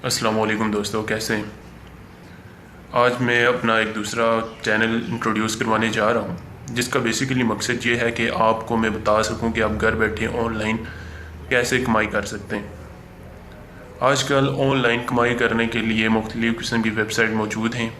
अस्सलाम वालेकुम दोस्तों, कैसे हैं। आज मैं अपना एक दूसरा चैनल इंट्रोड्यूस करवाने जा रहा हूँ, जिसका बेसिकली मकसद ये है कि आपको मैं बता सकूँ कि आप घर बैठे ऑनलाइन कैसे कमाई कर सकते हैं। आजकल ऑनलाइन कमाई करने के लिए मुख्तलिफ़ किस्म की वेबसाइट मौजूद हैं।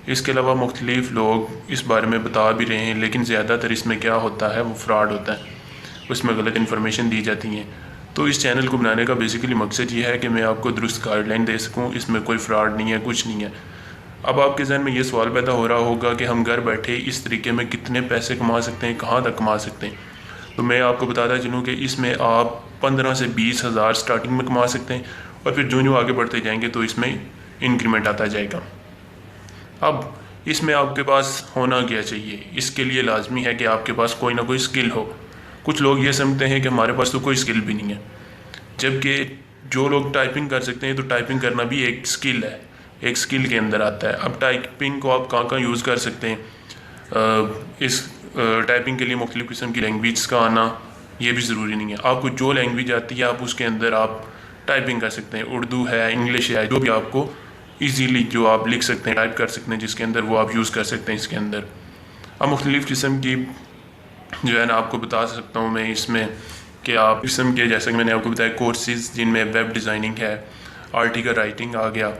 इसके अलावा मुख्तलिफ़ लोग इस बारे में बता भी रहे हैं, लेकिन ज़्यादातर इसमें क्या होता है, वो फ्रॉड होता है। उसमें गलत इन्फॉर्मेशन दी जाती हैं। तो इस चैनल को बनाने का बेसिकली मकसद ये है कि मैं आपको दुरुस्त गाइडलाइन दे सकूँ। इसमें कोई फ्रॉड नहीं है, कुछ नहीं है। अब आपके जहन में ये सवाल पैदा हो रहा होगा कि हम घर बैठे इस तरीके में कितने पैसे कमा सकते हैं, कहाँ तक कमा सकते हैं। तो मैं आपको बताता चलूँ कि इसमें आप 15 से 20 हज़ार स्टार्टिंग में कमा सकते हैं, और फिर जो आगे बढ़ते जाएंगे तो इसमें इंक्रीमेंट आता जाएगा। अब इसमें आपके पास होना क्या चाहिए, इसके लिए लाजमी है कि आपके पास कोई ना कोई स्किल हो। कुछ लोग ये समझते हैं कि हमारे पास तो कोई स्किल भी नहीं है, जबकि जो लोग टाइपिंग कर सकते हैं तो टाइपिंग करना भी एक स्किल है, एक स्किल के अंदर आता है। अब टाइपिंग को आप कहाँ कहाँ यूज़ कर सकते हैं, इस टाइपिंग के लिए मुख्तलिफ़ किस्म की लैंग्वेज का आना ये भी ज़रूरी नहीं है। आपको जो लैंग्वेज आती है आप उसके अंदर आप टाइपिंग कर सकते हैं। उर्दू है, इंग्लिश है, जो भी आपको ईजीली जो आप लिख सकते हैं, टाइप कर सकते हैं जिसके अंदर, वो आप यूज़ कर सकते हैं इसके अंदर। अब मुख्तलिफ़ किस्म की जो है ना आपको बता सकता हूँ मैं इसमें कि आप किस्म के, जैसे कि मैंने आपको बताया, कोर्सेज़ जिनमें वेब डिज़ाइनिंग है, आर्टिकल राइटिंग आ गया,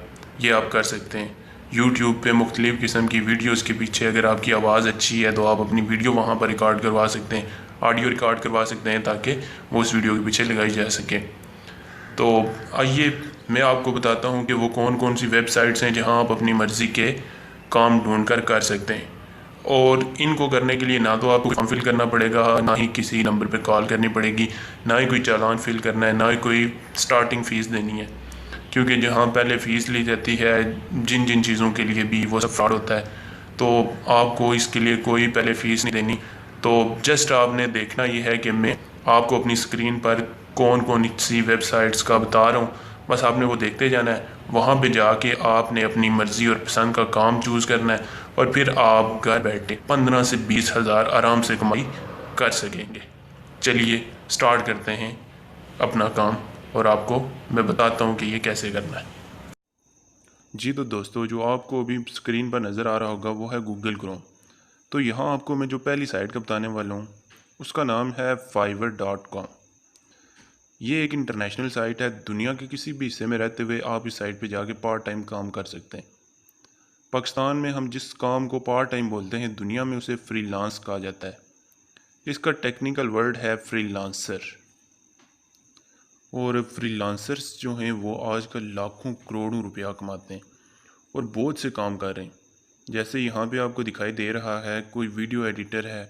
ये आप कर सकते हैं। यूट्यूब पे मुख्तलिफ़ किस्म की वीडियोस के पीछे अगर आपकी आवाज़ अच्छी है तो आप अपनी वीडियो वहाँ पर रिकॉर्ड करवा सकते हैं, ऑडियो रिकॉर्ड करवा सकते हैं, ताकि वो उस वीडियो के पीछे लगाई जा सके। तो आइए मैं आपको बताता हूँ कि वो कौन कौन सी वेबसाइट्स हैं जहाँ आप अपनी मर्ज़ी के काम ढूंढ कर सकते हैं। और इनको करने के लिए ना तो आपको फॉर्म फिल करना पड़ेगा, ना ही किसी नंबर पर कॉल करनी पड़ेगी, ना ही कोई चालान फिल करना है, ना ही कोई स्टार्टिंग फ़ीस देनी है। क्योंकि जहाँ पहले फ़ीस ली जाती है जिन जिन चीज़ों के लिए भी, वो सब फ्रॉड होता है। तो आपको इसके लिए कोई पहले फ़ीस नहीं देनी। तो जस्ट आपने देखना ये है कि मैं आपको अपनी स्क्रीन पर कौन कौन सी वेबसाइट्स का बता रहा हूँ, बस आपने वो देखते जाना है। वहाँ पे जाके आपने अपनी मर्ज़ी और पसंद का काम चूज़ करना है, और फिर आप घर बैठे 15 से 20 हज़ार आराम से कमाई कर सकेंगे। चलिए स्टार्ट करते हैं अपना काम, और आपको मैं बताता हूँ कि ये कैसे करना है। जी तो दोस्तों, जो आपको अभी स्क्रीन पर नज़र आ रहा होगा वो है गूगल क्रोम। तो यहाँ आपको मैं जो पहली साइट का बताने वाला हूँ उसका नाम है fiverr.com। ये एक इंटरनेशनल साइट है। दुनिया के किसी भी हिस्से में रहते हुए आप इस साइट पे जाके पार्ट टाइम काम कर सकते हैं। पाकिस्तान में हम जिस काम को पार्ट टाइम बोलते हैं, दुनिया में उसे फ्रीलांस कहा जाता है। इसका टेक्निकल वर्ड है फ्रीलांसर। और फ्रीलांसर्स जो हैं वो आजकल लाखों करोड़ों रुपया कमाते हैं और बहुत से काम कर रहे हैं। जैसे यहाँ पे आपको दिखाई दे रहा है, कोई वीडियो एडिटर है,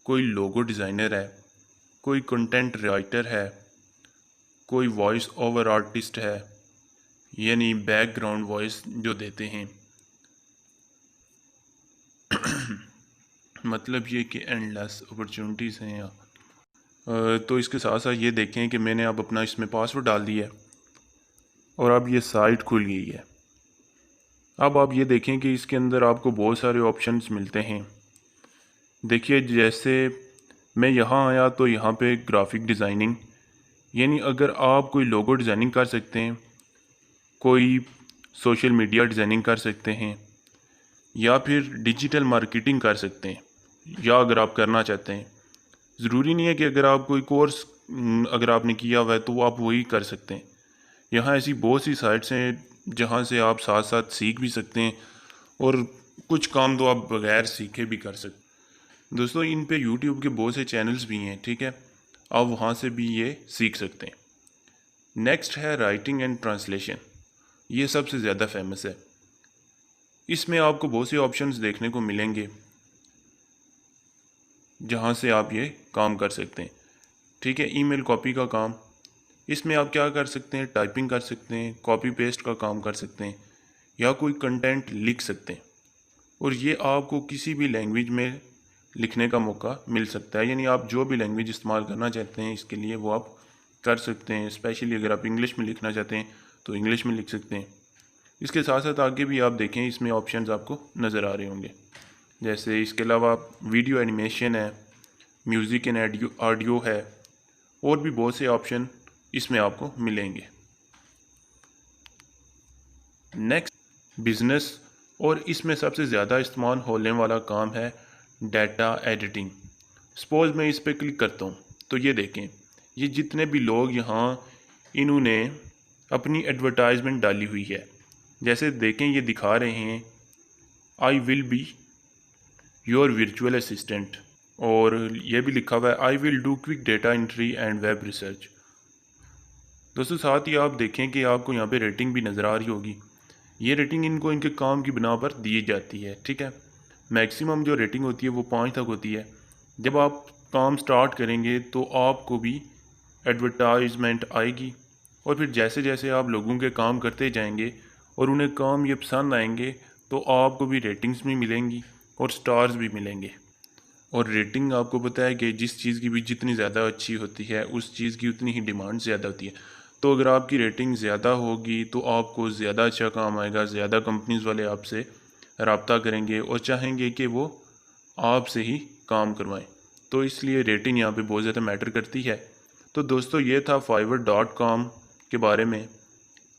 कोई लोगो डिज़ाइनर है, कोई कंटेंट राइटर है, कोई वॉइस ओवर आर्टिस्ट है, यानी बैकग्राउंड वॉइस जो देते हैं। मतलब ये कि एंडलेस अपॉर्चुनिटीज़ हैं यहाँ। तो इसके साथ साथ ये देखें कि मैंने अब अपना इसमें पासवर्ड डाल दिया है और अब ये साइट खुल गई है। अब आप ये देखें कि इसके अंदर आपको बहुत सारे ऑप्शंस मिलते हैं। देखिए, जैसे मैं यहाँ आया तो यहाँ पे ग्राफिक डिज़ाइनिंग, यानी अगर आप कोई लोगो डिज़ाइनिंग कर सकते हैं, कोई सोशल मीडिया डिज़ाइनिंग कर सकते हैं, या फिर डिजिटल मार्केटिंग कर सकते हैं, या अगर आप करना चाहते हैं, ज़रूरी नहीं है कि अगर आप कोई कोर्स अगर आपने किया हुआ है तो आप वही कर सकते हैं। यहाँ ऐसी बहुत सी साइट्स हैं जहाँ से आप साथ साथ सीख भी सकते हैं, और कुछ काम तो आप बगैर सीखे भी कर सकते हैं। दोस्तों, इन पे यूट्यूब के बहुत से चैनल्स भी हैं, ठीक है, आप वहाँ से भी ये सीख सकते हैं। नेक्स्ट है राइटिंग एंड ट्रांसलेशन। ये सबसे ज़्यादा फेमस है। इसमें आपको बहुत से ऑप्शंस देखने को मिलेंगे जहाँ से आप ये काम कर सकते हैं, ठीक है। ईमेल कॉपी का काम, इसमें आप क्या कर सकते हैं, टाइपिंग कर सकते हैं, कॉपी पेस्ट का काम कर सकते हैं, या कोई कंटेंट लिख सकते हैं। और ये आपको किसी भी लैंग्वेज में लिखने का मौका मिल सकता है, यानी आप जो भी लैंग्वेज इस्तेमाल करना चाहते हैं इसके लिए वो आप कर सकते हैं। स्पेशली अगर आप इंग्लिश में लिखना चाहते हैं तो इंग्लिश में लिख सकते हैं। इसके साथ साथ आगे भी आप देखें, इसमें ऑप्शंस आपको नज़र आ रहे होंगे। जैसे इसके अलावा वीडियो एनिमेशन है, म्यूज़िक एंड ऑडियो है, और भी बहुत से ऑप्शन इसमें आपको मिलेंगे। नेक्स्ट बिज़नेस, और इसमें सबसे ज़्यादा इस्तेमाल होने वाला काम है डाटा एडिटिंग। सपोज़ मैं इस पर क्लिक करता हूँ तो ये देखें, ये जितने भी लोग यहाँ इन्होंने अपनी एडवर्टाइजमेंट डाली हुई है, जैसे देखें ये दिखा रहे हैं I will be your virtual assistant, और ये भी लिखा हुआ है I will do quick data entry and web research. दोस्तों साथ ही आप देखें कि आपको यहाँ पे रेटिंग भी नज़र आ रही होगी। ये रेटिंग इनको इनके काम की बिना पर दी जाती है, ठीक है। मैक्सिमम जो रेटिंग होती है वो 5 तक होती है। जब आप काम स्टार्ट करेंगे तो आपको भी एडवर्टाइजमेंट आएगी, और फिर जैसे जैसे आप लोगों के काम करते जाएंगे और उन्हें काम ये पसंद आएंगे तो आपको भी रेटिंग्स भी मिलेंगी और स्टार्स भी मिलेंगे। और रेटिंग आपको पता है कि जिस चीज़ की भी जितनी ज़्यादा अच्छी होती है उस चीज़ की उतनी ही डिमांड ज़्यादा होती है। तो अगर आपकी रेटिंग ज़्यादा होगी तो आपको ज़्यादा अच्छा काम आएगा, ज़्यादा कंपनीज़ वाले आपसे रब्ता करेंगे और चाहेंगे कि वो आपसे ही काम करवाएं। तो इसलिए रेटिंग यहाँ पे बहुत ज़्यादा मैटर करती है। तो दोस्तों ये था fiverr.com के बारे में,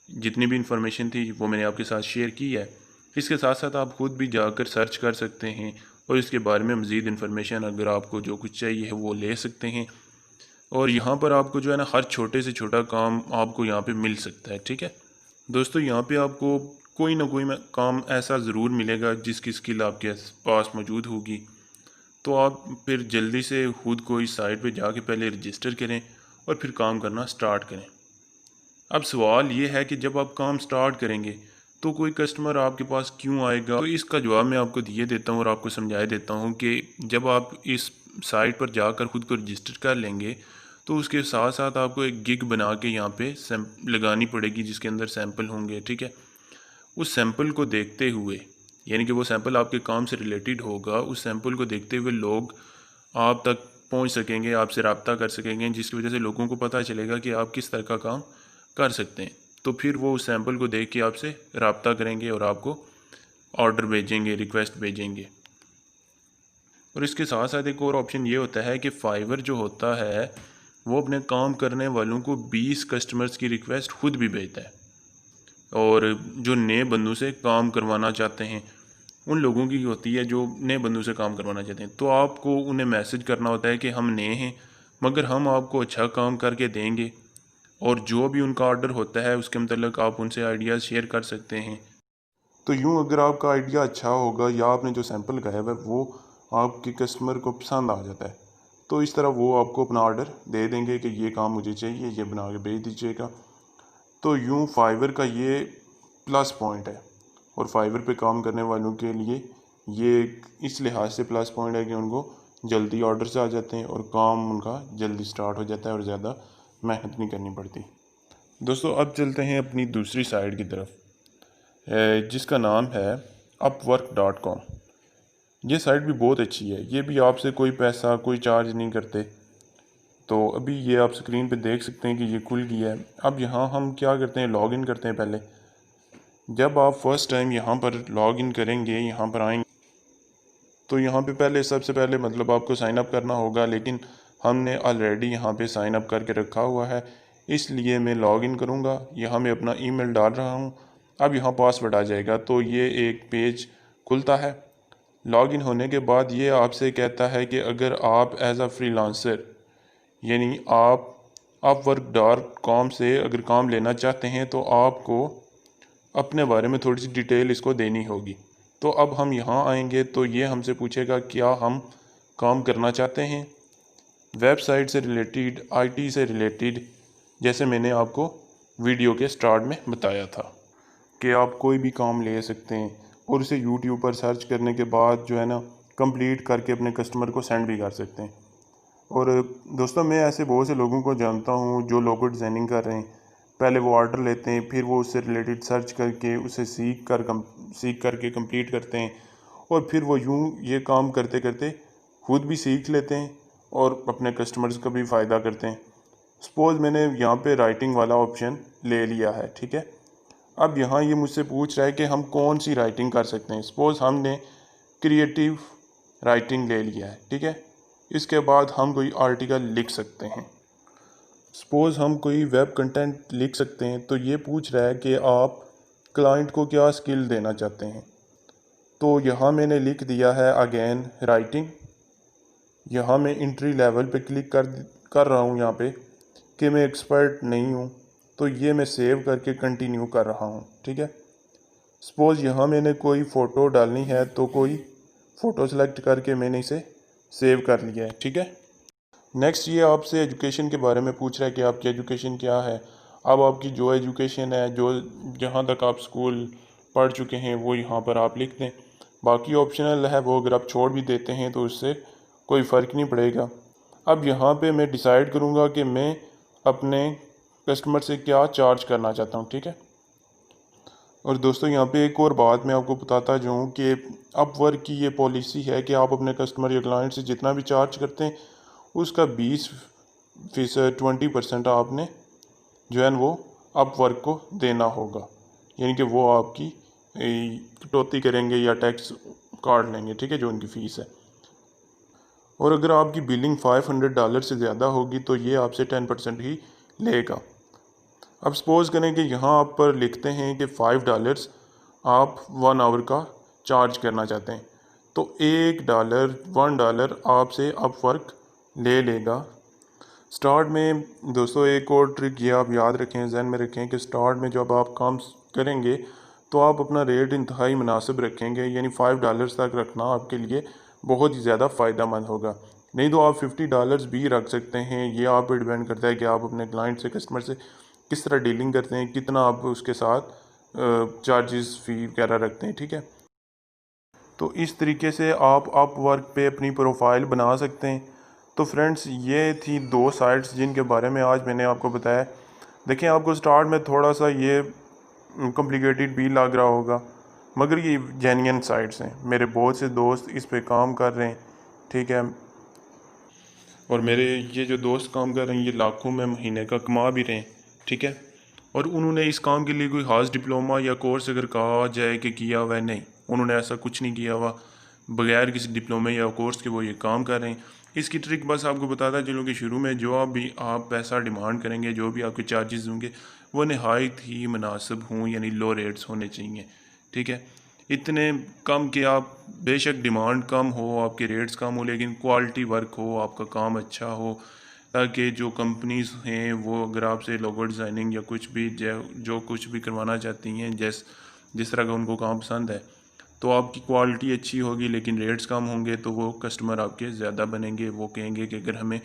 जितनी भी इंफॉर्मेशन थी वो मैंने आपके साथ शेयर की है। इसके साथ साथ आप खुद भी जाकर सर्च कर सकते हैं और इसके बारे में मज़ीद इन्फॉर्मेशन अगर आपको जो कुछ चाहिए है वो ले सकते हैं। और यहाँ पर आपको जो है ना हर छोटे से छोटा काम आपको यहाँ पे मिल सकता है, ठीक है। दोस्तों यहाँ पे आपको कोई ना कोई काम ऐसा ज़रूर मिलेगा जिसकी स्किल आपके पास मौजूद होगी। तो आप फिर जल्दी से खुद को इस साइट पे जाके पहले रजिस्टर करें और फिर काम करना स्टार्ट करें। अब सवाल ये है कि जब आप काम स्टार्ट करेंगे तो कोई कस्टमर आपके पास क्यों आएगा, तो इसका जवाब मैं आपको दिए देता हूँ और आपको समझाए देता हूँ कि जब आप इस साइट पर जाकर ख़ुद को रजिस्टर कर लेंगे तो उसके साथ साथ आपको एक गिग बना के यहाँ पे लगानी पड़ेगी जिसके अंदर सैंपल होंगे, ठीक है। उस सैंपल को देखते हुए, यानी कि वो सैंपल आपके काम से रिलेटेड होगा, उस सैंपल को देखते हुए लोग आप तक पहुँच सकेंगे, आपसे रब्ता कर सकेंगे, जिसकी वजह से लोगों को पता चलेगा कि आप किस तरह का काम कर सकते हैं। तो फिर वो उस सैंपल को देख के आपसे रब्ता करेंगे और आपको ऑर्डर भेजेंगे, रिक्वेस्ट भेजेंगे। और इसके साथ साथ एक और ऑप्शन ये होता है कि फाइवर जो होता है वो अपने काम करने वालों को 20 कस्टमर्स की रिक्वेस्ट खुद भी भेजता है, और जो नए बंदों से काम करवाना चाहते हैं उन लोगों की होती है जो नए बंदों से काम करवाना चाहते हैं। तो आपको उन्हें मैसेज करना होता है कि हम नए हैं मगर हम आपको अच्छा काम करके देंगे, और जो भी उनका ऑर्डर होता है उसके मतलब आप उनसे आइडियाज़ शेयर कर सकते हैं। तो यूँ अगर आपका आइडिया अच्छा होगा या आपने जो सैंपल लगाया है वो आपके कस्टमर को पसंद आ जाता है तो इस तरह वो आपको अपना ऑर्डर दे देंगे कि ये काम मुझे चाहिए, ये बना के भेज दीजिएगा। तो यूँ फाइवर का ये प्लस पॉइंट है, और फाइवर पे काम करने वालों के लिए ये इस लिहाज से प्लस पॉइंट है कि उनको जल्दी ऑर्डर्स आ जाते हैं और काम उनका जल्दी स्टार्ट हो जाता है और ज़्यादा मेहनत नहीं करनी पड़ती। दोस्तों अब चलते हैं अपनी दूसरी साइट की तरफ, जिसका नाम है upwork.com। ये साइट भी बहुत अच्छी है, ये भी आपसे कोई पैसा कोई चार्ज नहीं करते। तो अभी ये आप स्क्रीन पे देख सकते हैं कि ये खुल गया है। अब यहाँ हम क्या करते हैं, लॉगिन करते हैं। पहले जब आप फर्स्ट टाइम यहाँ पर लॉगिन करेंगे, यहाँ पर आएंगे तो यहाँ पे पहले सबसे पहले मतलब आपको साइन अप करना होगा, लेकिन हमने ऑलरेडी यहाँ पे साइन अप करके रखा हुआ है, इसलिए मैं लॉगिन करूँगा। यहाँ मैं अपना ईमेल डाल रहा हूँ। अब यहाँ पासवर्ड आ जाएगा तो ये एक पेज खुलता है। लॉगिन होने के बाद ये आपसे कहता है कि अगर आप एज अ फ्रीलांसर यानी आप upwork.com से अगर काम लेना चाहते हैं तो आपको अपने बारे में थोड़ी सी डिटेल इसको देनी होगी। तो अब हम यहाँ आएंगे तो ये हमसे पूछेगा क्या हम काम करना चाहते हैं, वेबसाइट से रिलेटेड, आईटी से रिलेटेड, जैसे मैंने आपको वीडियो के स्टार्ट में बताया था कि आप कोई भी काम ले सकते हैं और उसे यूट्यूब पर सर्च करने के बाद जो है ना कंप्लीट करके अपने कस्टमर को सेंड भी कर सकते हैं। और दोस्तों मैं ऐसे बहुत से लोगों को जानता हूँ जो लोगो डिज़ाइनिंग कर रहे हैं। पहले वो ऑर्डर लेते हैं, फिर वो उससे रिलेटेड सर्च करके उसे सीख करके कंप्लीट करते हैं, और फिर वो यूँ ये काम करते करते खुद भी सीख लेते हैं और अपने कस्टमर्स का भी फ़ायदा करते हैं। सपोज़ मैंने यहाँ पे राइटिंग वाला ऑप्शन ले लिया है, ठीक है। अब यहाँ ये मुझसे पूछ रहा है कि हम कौन सी राइटिंग कर सकते हैं। सपोज़ हमने क्रिएटिव राइटिंग ले लिया है, ठीक है। इसके बाद हम कोई आर्टिकल लिख सकते हैं। सपोज़ हम कोई वेब कंटेंट लिख सकते हैं, तो ये पूछ रहा है कि आप क्लाइंट को क्या स्किल देना चाहते हैं। तो यहाँ मैंने लिख दिया है अगेन राइटिंग। यहाँ मैं इंट्री लेवल पे क्लिक कर रहा हूँ यहाँ पे कि मैं एक्सपर्ट नहीं हूँ, तो ये मैं सेव करके कंटिन्यू कर रहा हूँ। ठीक है, सपोज़ यहाँ मैंने कोई फ़ोटो डालनी है तो कोई फ़ोटो सेलेक्ट करके मैंने इसे सेव कर लिया है। ठीक है, नेक्स्ट ये आपसे एजुकेशन के बारे में पूछ रहा है कि आपकी एजुकेशन क्या है। अब आपकी जो एजुकेशन है, जो जहाँ तक आप स्कूल पढ़ चुके हैं, वो यहाँ पर आप लिख दें। बाकी ऑप्शनल है, वो अगर आप छोड़ भी देते हैं तो उससे कोई फ़र्क नहीं पड़ेगा। अब यहाँ पे मैं डिसाइड करूँगा कि मैं अपने कस्टमर से क्या चार्ज करना चाहता हूँ। ठीक है, और दोस्तों यहाँ पे एक और बात मैं आपको बताता जाऊँ कि अपवर्क की ये पॉलिसी है कि आप अपने कस्टमर या क्लाइंट से जितना भी चार्ज करते हैं उसका 20% 20% आपने जो है वो अपवर्क को देना होगा, यानी कि वो आपकी कटौती करेंगे या टैक्स काट लेंगे। ठीक है, जो उनकी फ़ीस है। और अगर आपकी बिलिंग $500 से ज़्यादा होगी तो ये आपसे 10% ही लेगा। अब सपोज़ करें कि यहाँ आप पर लिखते हैं कि $5 आप 1 आवर का चार्ज करना चाहते हैं, तो $1 आपसे अपवर्क ले लेगा। स्टार्ट में दोस्तों एक और ट्रिक ये आप याद रखें, जहन में रखें कि स्टार्ट में जब आप काम करेंगे तो आप अपना रेट इंतहाई मुनासिब रखेंगे, यानी $5 तक रखना आपके लिए बहुत ही ज़्यादा फ़ायदा मंद होगा। नहीं तो आप $50 भी रख सकते हैं। ये आप पे डिपेंड करता है कि आप अपने क्लाइंट से, कस्टमर से किस तरह डीलिंग करते हैं, कितना आप उसके साथ चार्जेस फ़ी वगैरह रखते हैं। ठीक है, तो इस तरीके से आप अपवर्क पे अपनी प्रोफाइल बना सकते हैं। तो फ्रेंड्स, ये थी 2 साइट्स जिनके बारे में आज मैंने आपको बताया। देखिए, आपको स्टार्ट में थोड़ा सा ये कॉम्प्लिकेटेड भी लग रहा होगा, मगर ये जेन्युइन साइट्स हैं। मेरे बहुत से दोस्त इस पे काम कर रहे हैं। ठीक है, और मेरे ये जो दोस्त काम कर रहे हैं ये लाखों में महीने का कमा भी रहे हैं। ठीक है, और उन्होंने इस काम के लिए कोई ख़ास डिप्लोमा या कोर्स अगर कहा जाए कि किया हुआ है, नहीं, उन्होंने ऐसा कुछ नहीं किया हुआ। बगैर किसी डिप्लोमे या कोर्स के वो ये काम कर रहे हैं। इसकी ट्रिक बस आपको बताता चलूँ कि शुरू में जो भी आप पैसा डिमांड करेंगे, जो भी आपके चार्जेस होंगे, वो नहायत ही मुनासिब हों, यानी लो रेट्स होने चाहिए। ठीक है, इतने कम कि आप बेशक डिमांड कम हो, आपके रेट्स कम हो, लेकिन क्वालिटी वर्क हो, आपका काम अच्छा हो, ताकि जो कंपनीज़ हैं वो अगर आपसे लोगो डिज़ाइनिंग या कुछ भी जो कुछ भी करवाना चाहती हैं, जिस तरह का उनको काम पसंद है, तो आपकी क्वालिटी अच्छी होगी लेकिन रेट्स कम होंगे, तो वो कस्टमर आपके ज़्यादा बनेंगे। वो कहेंगे कि अगर हमें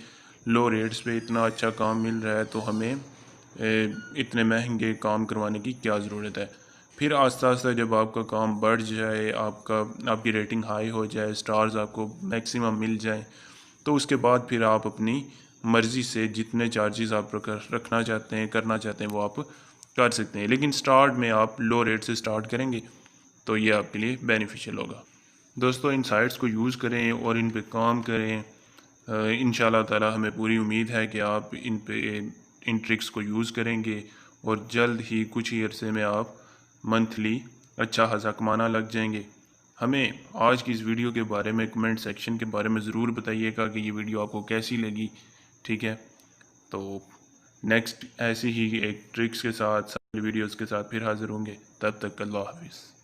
लो रेट्स पे इतना अच्छा काम मिल रहा है तो हमें इतने महंगे काम करवाने की क्या ज़रूरत है। फिर आस्ता आस्ता जब आपका काम बढ़ जाए, आपकी रेटिंग हाई हो जाए, स्टार्स आपको मैक्सिमम मिल जाए, तो उसके बाद फिर आप अपनी मर्ज़ी से जितने चार्जेस आप रखना चाहते हैं, करना चाहते हैं, वो आप कर सकते हैं। लेकिन स्टार्ट में आप लो रेट से स्टार्ट करेंगे तो ये आपके लिए बेनिफिशियल होगा। दोस्तों, इन साइट्स को यूज़ करें और इन पे काम करें। इंशाल्लाह ताला हमें पूरी उम्मीद है कि आप इन ट्रिक्स को यूज़ करेंगे और जल्द ही कुछ ही अरसे में आप मंथली अच्छा खासा कमाना लग जाएंगे। हमें आज की इस वीडियो के बारे में कमेंट सेक्शन के बारे में ज़रूर बताइएगा कि ये वीडियो आपको कैसी लगी। ठीक है, तो नेक्स्ट ऐसी ही एक ट्रिक्स के साथ, सारी वीडियोज़ के साथ फिर हाज़िर होंगे। तब तक अल्लाह हाफिज़।